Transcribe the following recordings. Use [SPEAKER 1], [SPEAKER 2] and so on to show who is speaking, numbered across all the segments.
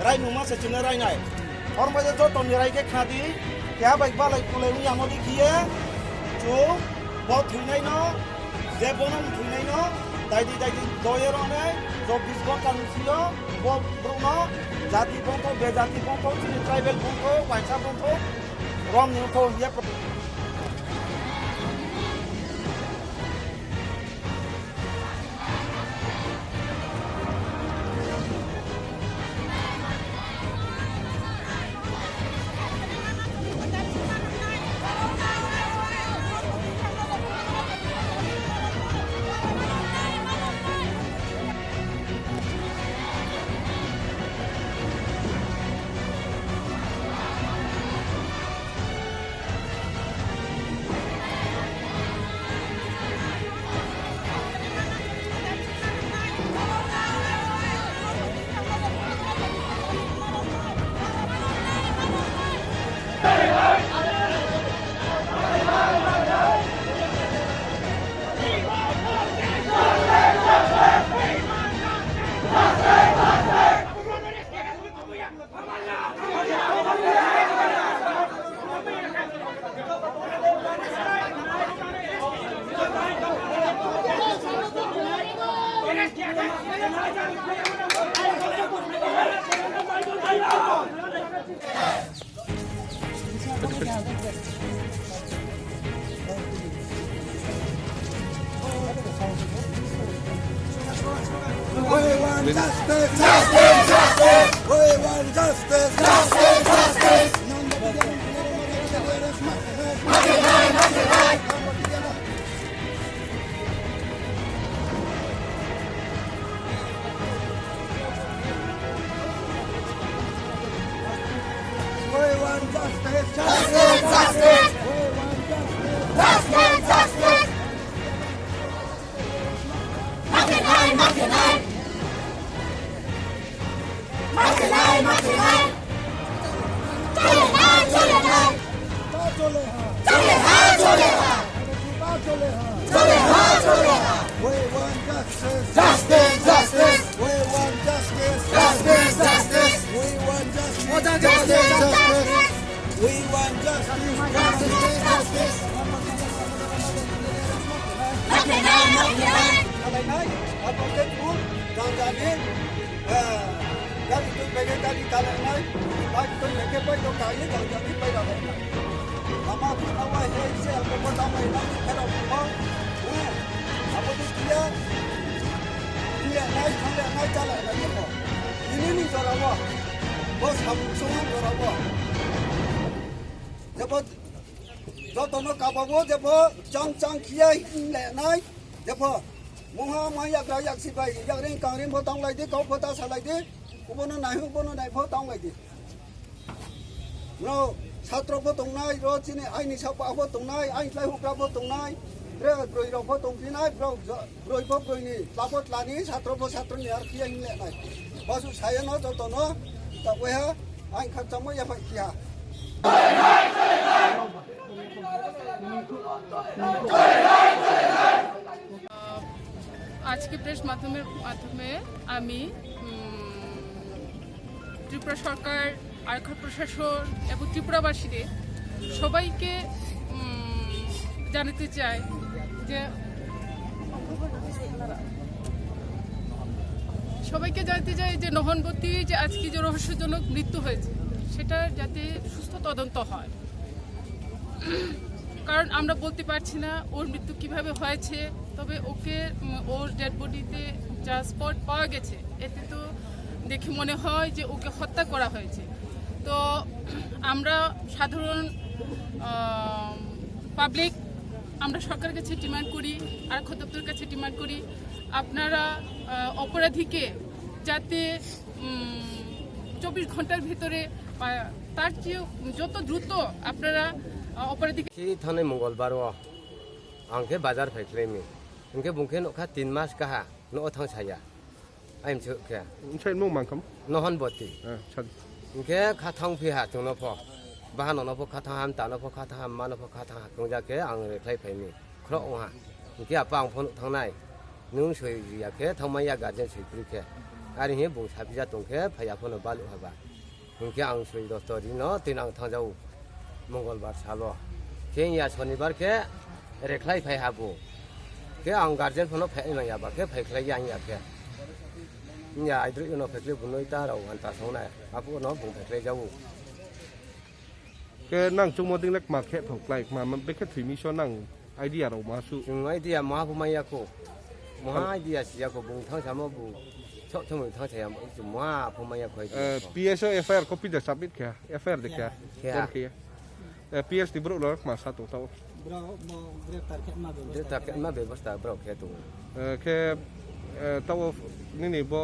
[SPEAKER 1] Rai numa sejumlah rai naik. Orang pada tu tahun rai ke khadi, क्या bike वाला कुले में यहाँ मोदी किए, जो बहुत धुनाई ना, जेबोनम धुनाई ना, दाइडी दोयरों ने, जो बिस्कुट का नुसियो, वो ब्रुनो, जाति बोंको, बेजाति बोंको, चीनी ट्राइबल बोंको, वाइसा बोंको, रोम न्यूको ये
[SPEAKER 2] Mungha maya gra yak si bai yak ring kang ring pho tong lai di kau pho ta sa lai di ubono nai pho tong lai di no satro pho tong nai ro chini ai ni sa pa pho tong nai ai lai hu kra pho tong nai re broi ro pho tong pi nai broi pho broi ni la pho la ni satro ni ar ki ai le nai ba su saya no to no ta we ha ai khat chamo ya phai kia
[SPEAKER 3] आज के press माध्यमे आमी त्रिपुरा सरकार आरক্ষা प्रशासन এবং ত্রিপুরাবাসীদের সবাইকে জানাতে চাই যে নোহন বতি যে আজকে যে রহস্যজনক মৃত্যু হয়েছে সেটা যাতে সুস্থ তদন্ত হয় কারণ আমরা বলতে পারছি না ওর মৃত্যু কিভাবে হয়েছে তবে ওর ডেড বডিতে যা স্পট পাওয়া গেছে এতে তো দেখে মনে হয় যে ওকে হত্যা করা হয়েছে তো আমরা সাধারণ পাবলিক আমরা সরকারের কাছে ডিমান্ড করি আরক্ষা দপ্তরের কাছে ডিমান্ড করি আপনারা অপরাধীকে যাতে 24 ঘন্টার ভিতরে তার চেয়ে যত দ্রুত আপনারা অপরাধীকে
[SPEAKER 4] थाने मंगलबार आंखे बाजार फैक्लेमी इनके बुंखे नखा 3 मास कहा न थांग साया आइम छके
[SPEAKER 5] छै नु मांखम
[SPEAKER 4] नहन बती इनके खाथां फिहा जोंनो फ बाहानो न फ खाथा हाम तानो फ खाथा हाम मानो फ खाथा हां जाके आं रेख्लाय फैमी ख्रो ओहा इनके आपा आं फन थांनाय नों सैयाके थांमाया गार्जेन सैप्रिके आरि हे बुं साबिजा दंखे फैया फन बालु हाबा इनके आं सै दस्तरि न तिन आं थांजाउ मंगलबार सालो के या शनिबार के रेख्लाय फै हाबो के आं गार्जेन फनो फै नयाबा के फैख्लाय या के या आइद्रु न फैख्ले बुनोय ताराव आन्ता सौनाय आबो न बुं फैख्लाय जाऊ
[SPEAKER 5] के नां चुमो दिंलेक माखे थौक्लाय मा मन बेखे थुइमी सो नां आइडिया रो मासु
[SPEAKER 4] जों आइडिया मा बुमाया को मा आइडिया सिया को बुं थां सामो बुं छ थमै थां साया मा बुमाया खै
[SPEAKER 5] PSO FIR copy de submit ke FIR de ke PS di bro lor ma satu tau
[SPEAKER 2] bro mo
[SPEAKER 4] Bwthar Jakmano व्यवस्था bro ke tu
[SPEAKER 5] ke tau ni bo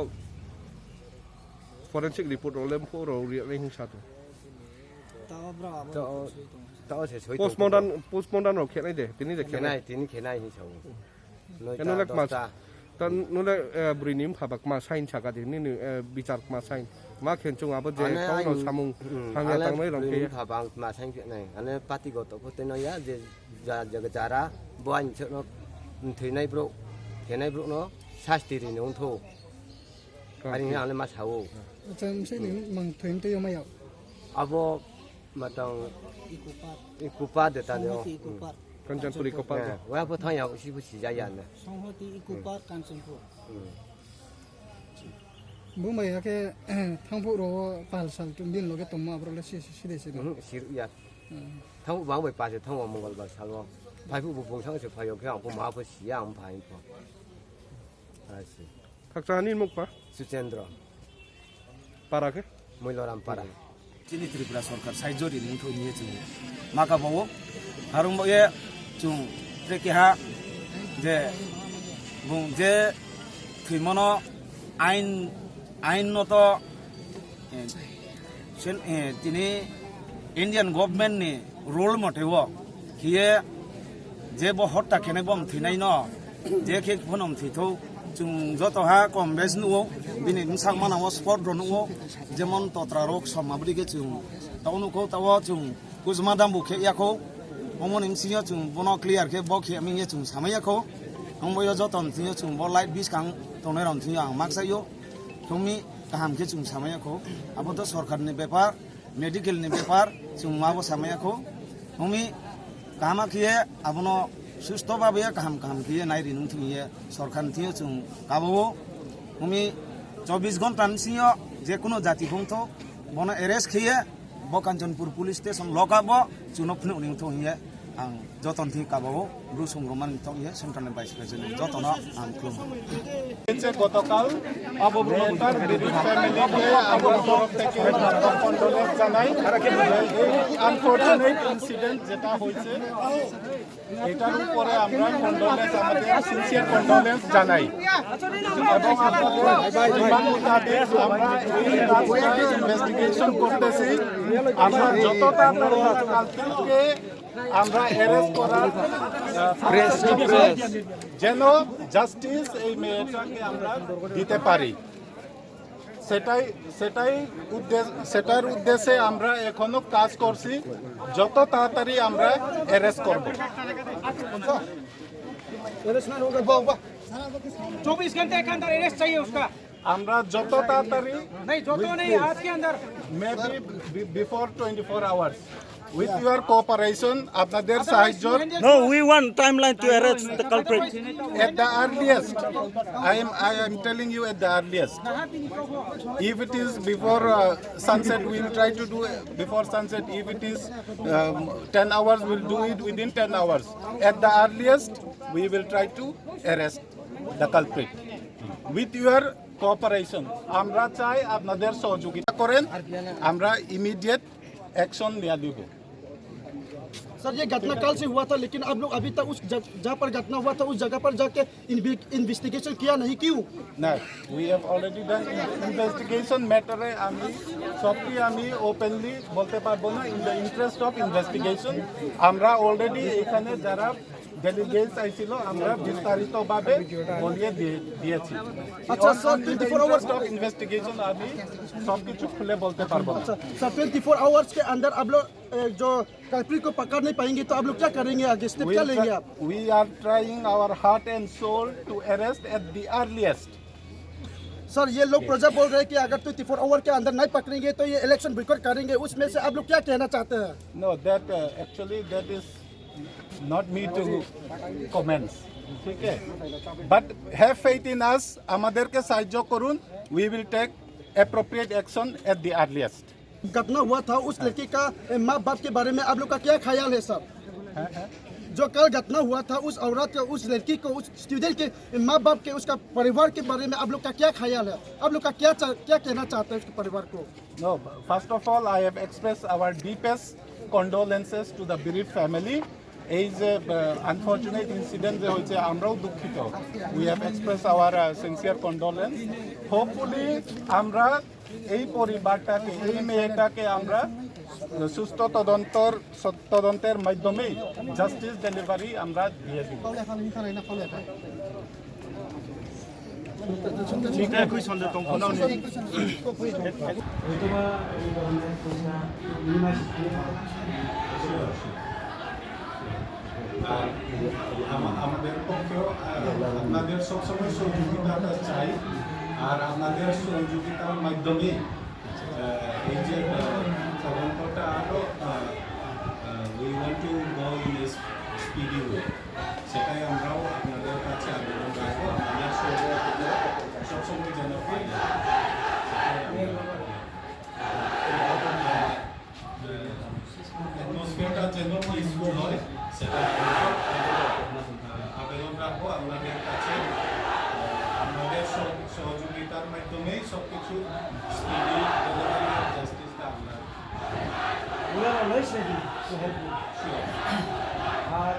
[SPEAKER 5] forensic report ro lem ko ro ring satu
[SPEAKER 4] tao se soi
[SPEAKER 5] postmortem ro ke nai de tini de ke
[SPEAKER 4] nai hi chau
[SPEAKER 5] ke no lek ma tan no le brinim phabak ma sign chaka de ni bichar ma sign ma khen chung abo je ko no samung hang ya tang mai rong ke
[SPEAKER 4] phabang ma sign ke nai ane party go to ko te no ya je jaga jara boan che no theinai bro kenai bro no sasti ri no tho ari ha ale ma chau
[SPEAKER 2] cham se ni mang thoim te yo ma yaw
[SPEAKER 4] abo matang ikupa de ta no
[SPEAKER 5] Kanchanpur ikupa
[SPEAKER 4] wa po thang ya si bu si ja yan ne
[SPEAKER 2] Sanwi ikupa Kanchanpur
[SPEAKER 6] bu mai ke thangpu ro pal sal tum din lo ke tomma bro le si de
[SPEAKER 4] si ya thang bu bang bai pa se thang wa mongol ba sa lo pai bu bu bong sang se pai yo ke ang bu ma bu si ya ang pai po asi
[SPEAKER 5] khakcha ni muk pa
[SPEAKER 4] Suchendra
[SPEAKER 5] para ke
[SPEAKER 4] moiloram para
[SPEAKER 1] Chini Tripura Sarkar Saijori Ningtho niye chung maka bawo harung bo ye chung treke ha je bung je thimono ain no to tini Indian government ni role motewo hiye je bo hotta kene bom thinai no je ke phonom thitho chung joto ha kom bes nu bini sak mana wo sport ro nu jemon totra rok samabri ke chung tawnu ko tawo chung kuzma dam bu ke yakho omon ing sinyo chung bono clear ke bo ke ami ye chung samaya ko ong bo yo joton sinyo chung bo light bis kang tonai ron sinyo ang maksa yo thumi kaham ke chung samaya ko abo to sarkar ni byapar medical ni byapar chung ma bo samaya ko thumi kama kiye abono susto babe kaham kiye nai rinung thiye sarkar thiye chung kabo thumi 24 ঘন্টা CO যে কোনো জাতি বংথ বন arrest খিয়ে ব Kanchanpur police station লকাব চুনফনে উনিং থিয়ে आं जतन थि काबाव ब्रुसुम Raman थगिए central vice president जतन आं खुलुम
[SPEAKER 7] গতকাল তার বিরিড ফ্যামিলিকে আমার তরফ থেকে কন্ডোলেন্স জানাই এই আনফরচুনেট ইনসিডেন্ট যেটা হয়েছে এটার উপরে আমরা কন্ডোলেন্স আমাদের সিনসিয়ার কন্ডোলেন্স জানাই এবং আপনাদের ডিমান্ড মোতাবেক আমরা এই কাজটা ইনভেস্টিগেশন করতেছি আমরা যত তাড়াতাড়ি কালকে আমরা অ্যারেস্ট করার যেন জাস্টিস এই মেয়েটাকে আমরা দিতে পারি সেটার উদ্দেশ্যে আমরা এখনো কাজ করছি যত তাড়াতাড়ি আমরা অ্যারেস্ট করব
[SPEAKER 8] 24 घंटे के अंदर अरेस्ट चाहिए उसका
[SPEAKER 7] আমরা যত তাড়াতাড়ি
[SPEAKER 8] नहीं जो तो नहीं आज के अंदर
[SPEAKER 7] maybe before 24 hours with your cooperation আপনাদের সাহায্য
[SPEAKER 1] No, we want timeline to arrest the culprit.
[SPEAKER 7] at the earliest I am telling you at the earliest if it is before sunset we will try to do before sunset if it is 10 hours we'll do it within 10 hours at the earliest we will try to arrest the culprit with your cooperation আমরা চাই আপনাদের সহযোগিতা করেন আমরা immediate action নিয়ে দিব
[SPEAKER 2] sir ये घटना कल से हुआ था लेकिन आप लोग अभी तक उस जहाँ पर घटना हुआ था उस जगह पर जाके इन्वेस्टिगेशन किया नहीं क्यों
[SPEAKER 7] না we have already done investigation matter আমি সবটি আমি ওপেনলি বলতে পারবো না in the interest of investigation আমরা অলরেডি এখানে যারা ডেলিগেটস আইছিল আমরা বিস্তারিতভাবে বলিয়ে দিয়েছি
[SPEAKER 2] আচ্ছা স্যার 24 आवर्स
[SPEAKER 7] অফ ইনভেস্টিগেশন আমি সবকিছু খুলে বলতে পারবো না
[SPEAKER 2] सर 24 आवर्स के अंदर आप लोग जो कल्प्रिट को पकड़ नहीं पाएंगे तो आप लोग क्या करेंगे आगे स्टेप क्या लेंगे आप
[SPEAKER 7] we are trying our heart and soul to arrest at the earliest
[SPEAKER 2] sir ये लोग प्रजा बोल रहे हैं कि अगर 24 आवर के अंदर नहीं पकड़ेंगे तो ये इलेक्शन बोयकॉट करेंगे उसमें से आप लोग क्या कहना चाहते हैं
[SPEAKER 7] no that actually that is not me to comments ठीक है but have faith in us আমাদেরকে সাহায্য করুন we will take appropriate action at the earliest
[SPEAKER 2] घटना हुआ था उस लड़की का माँ बाप के बारे में आप लोग का क्या ख्याल है सर जो कल घटना हुआ था उस औरत का उस लड़की को उस स्टूडेंट के माँ बाप के उसका परिवार के बारे में आप लोग का क्या ख्याल है आप लोग का क्या कहना चाहते हैं उसके परिवार को
[SPEAKER 7] no first of all I have expressed our deepest condolences to the bereaved family এই যে আনফরচুনেট ইনসিডেন্ট যে হয়েছে আমরাও দুঃখিত we have express hour sincere condolence hopefully আমরা এই পরিবারটাকে এই মেয়েটাকে আমরা সুস্থ তদন্তের মাধ্যমে জাস্টিস ডেলিভারি আমরা দিয়ে দিব
[SPEAKER 1] ठीक है कोई संदेश तुमको ना
[SPEAKER 7] আমাদের পক্ষেও আপনাদের সবসময় সহযোগিতাটা চাই আর আপনাদের সহযোগিতার মাধ্যমে এই যে তদন্তটা আরও we want to go in a speedy way সেটাই আমরাও আপনাদের কাছে আবেদন রাখবো আপনাদের সহযোগিতা সবসময় যেন পাই অ্যাটমসফিয়ারটা যেন পিসফুল হয় সেটা আবেদন রাখবো আপনাদের কাছে আপনাদের সহযোগিতার মাধ্যমেই সব কিছু স্পিডি ডেলিভারি অফ জাস্টিসটা আমরা
[SPEAKER 8] we are always ready to help you
[SPEAKER 7] sure
[SPEAKER 8] R